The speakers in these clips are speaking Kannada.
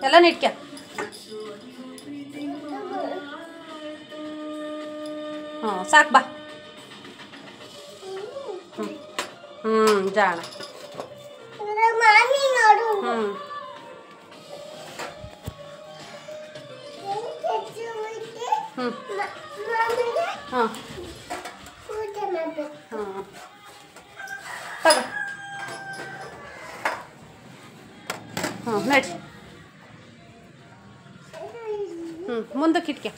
ಎಲ್ಲ ನಿಟ್ಕ್ಯ. ಹಾಂ ಸಾಕು ಬಾ. ಜಾಣ. ಹಾಂ ತಗೋ. ನಡಿ. ಮುಂದಕ್ಕೆ ಇಟ್ಕೆ.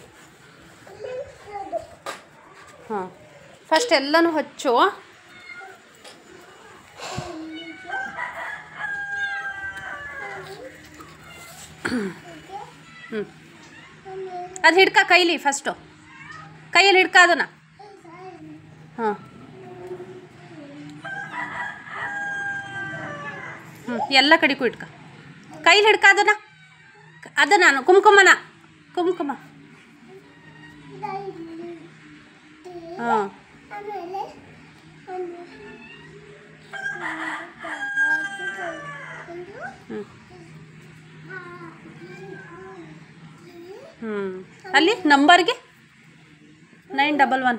ಫಸ್ಟ್ ಎಲ್ಲನೂ ಹಚ್ಚು. ಅದು ಹಿಡ್ಕ ಕೈಲಿ ಫಸ್ಟು. ಕೈಯಲ್ಲಿ ಹಿಡ್ಕ ಅದನ್ನು. ಎಲ್ಲ ಕಡೆಗೂ ಇಟ್ಕ. ಕೈಲಿ ಹಿಡ್ಕ ಅದನ್ನು ಕುಂಕುಮ. ಅಲ್ಲಿ ನಂಬರ್ಗೆ 911.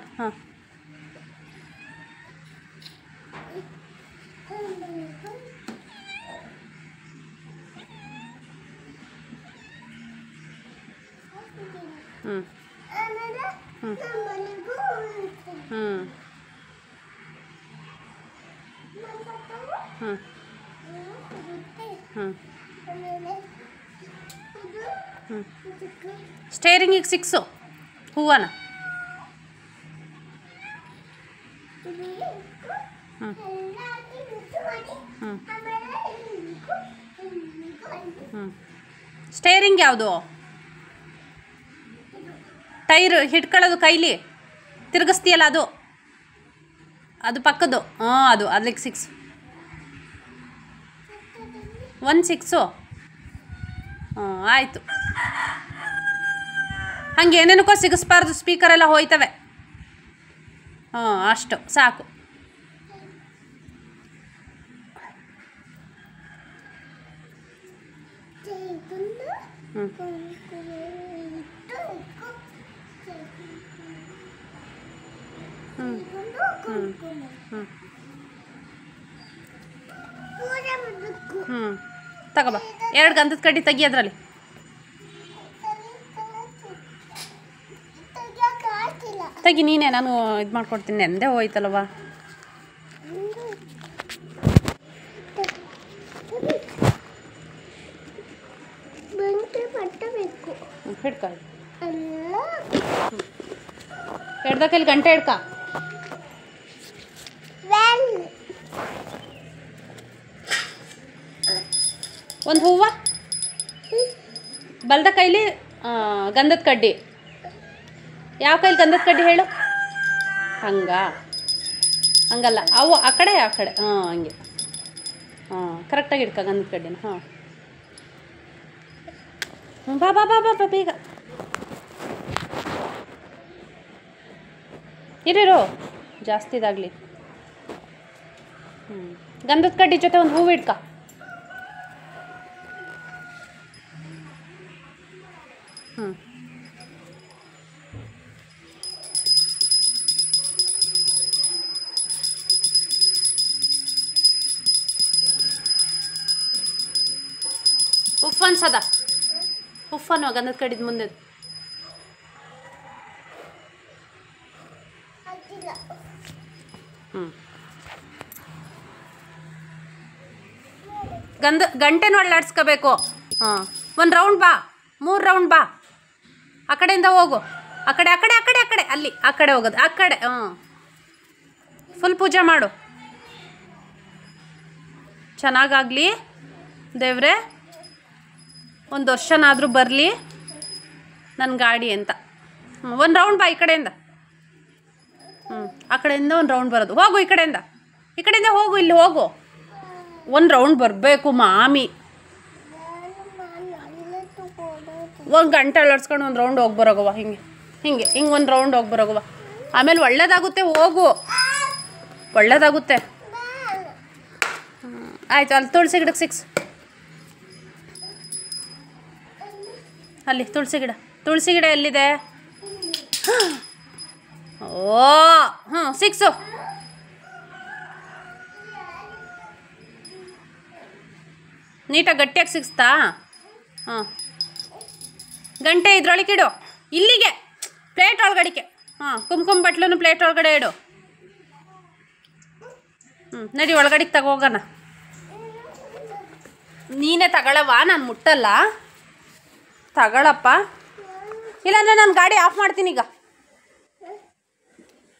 ಸ್ಟೇರಿಂಗಿಗೆ 6 ಹೂವನ. ಸ್ಟೇರಿಂಗ್ ಯಾವುದು? ಟೈರ್ ಹಿಡ್ಕೊಳ್ಳೋದು ಕೈಲಿ ತಿರುಗಿಸ್ತೀಯಲ್ಲ ಅದು ಪಕ್ಕದ್ದು. ಅದು ಅಲ್ಲಿಗೆ 6. 1 6. ಆಯಿತು. ಹಂಗೆ ಏನೇನಕ್ಕೋ ಸಿಗಿಸ್ಬಾರ್ದು, ಸ್ಪೀಕರೆಲ್ಲ ಹೋಯ್ತವೆ. ಅಷ್ಟು ಸಾಕು. ತಗೋಬ. 2 ಗಂಧದ ಕಡ್ಡಿ ತೆಗಿ ಅದರಲ್ಲಿ. ತೆಗಿ ನೀನೇ, ನಾನು ಇದು ಮಾಡ್ಕೊಡ್ತೀನಿ. ಎಂದೇ ಹೋಯ್ತಲ್ವ. ಹಿಡ್ಕ. ಹಿಡ್ದ ಕೈಲಿ ಗಂಟೆ ಹಿಡ್ಕ. ಒಂದು ಹೂವು ಬಲ್ದ ಕೈಲಿ ಗಂಧದ ಕಡ್ಡಿ. ಯಾವ ಕೈಲಿ ಗಂಧದ ಕಡ್ಡಿ ಹೇಳು? ಹಂಗಲ್ಲ, ಅವು ಆ ಕಡೆ ಹಂಗೆ. ಕರೆಕ್ಟಾಗಿ ಇಡ್ಕ ಗಂಧದ ಕಡ್ಡಿನ. ಬಾ ಬಾ ಬಾ ಬಾ ಬೇಗ ಇರೋ, ಜಾಸ್ತಿ ಇದಾಗಲಿ. ಗಂಧದ ಕಡ್ಡಿ ಜೊತೆ ಒಂದು ಹೂವು ಇಡ್ಕ. ಉಫ್ ಅನ್ಸದ. ಉಫ್ ಅನ್ನೋ ಗಂಧದ ಕಡ್ಡಿದ ಮುಂದೆ. ಗಂಟೆನ ಒಳ್ಳಾಡ್ಸ್ಕೋಬೇಕು. ಒಂದು ರೌಂಡ್ ಬಾ, 3 ರೌಂಡ್ ಬಾ. ಆ ಕಡೆಯಿಂದ ಹೋಗು. ಆ ಕಡೆ ಅಲ್ಲಿ ಆ ಕಡೆ ಹೋಗೋದು. ಆ ಕಡೆ ಫುಲ್ ಪೂಜೆ ಮಾಡು. ಚೆನ್ನಾಗಾಗಲಿ ದೇವ್ರೆ, ಒಂದು ವರ್ಷನಾದರೂ ಬರಲಿ ನನ್ನ ಗಾಡಿ ಅಂತ. ಒಂದು ರೌಂಡ್ ಬಾ ಈ ಕಡೆಯಿಂದ. ಆ ಕಡೆಯಿಂದ ಒಂದು ರೌಂಡ್ ಬರೋದು. ಹೋಗು ಈ ಕಡೆಯಿಂದ ಹೋಗು. ಇಲ್ಲಿ ಹೋಗು. ಒಂದು ರೌಂಡ್ ಬರಬೇಕು ಮಾಮಿ. ಒಂದು ಗಂಟೆ ಅಲ್ಲಾಡ್ಸ್ಕೊಂಡು ಒಂದು ರೌಂಡ್ ಹೋಗಿ ಬರೋಗವ. ಹಿಂಗೆ ಒಂದು ರೌಂಡ್ ಹೋಗಿ ಬರೋಗವ. ಆಮೇಲೆ ಒಳ್ಳೇದಾಗುತ್ತೆ. ಹೋಗು, ಒಳ್ಳೇದಾಗುತ್ತೆ. ಆಯಿತು. ಅಲ್ಲಿ ತುಳಸಿ ಗಿಡಕ್ಕೆ 6. ಅಲ್ಲಿ ತುಳಸಿ ಗಿಡ ಎಲ್ಲಿದೆ? ಓ ಹ್ಞೂ 6. ನೀಟಾಗಿ ಗಟ್ಟಿಯಾಗಿ ಸಿಕ್ಸ್ತಾ? ಹಾಂ, ಗಂಟೆ ಇದ್ರೊಳಗಿಡು, ಇಲ್ಲಿಗೆ ಪ್ಲೇಟ್ ಒಳಗಡಿಕೆ. ಹಾಂ, ಕುಂಕುಮ ಬಟ್ಲೂ ಪ್ಲೇಟ್ ಒಳಗಡೆ ಇಡು. ನಡಿ ಒಳಗಡೆಗೆ ತಗೋಗೋಣ. ನೀನೇ ತಗೊಳವಾ? ನಾನು ಮುಟ್ಟಲ್ಲ, ತಗೊಳಪ್ಪ. ಇಲ್ಲಾಂದರೆ ನಾನು ಗಾಡಿ ಆಫ್ ಮಾಡ್ತೀನಿ ಈಗ.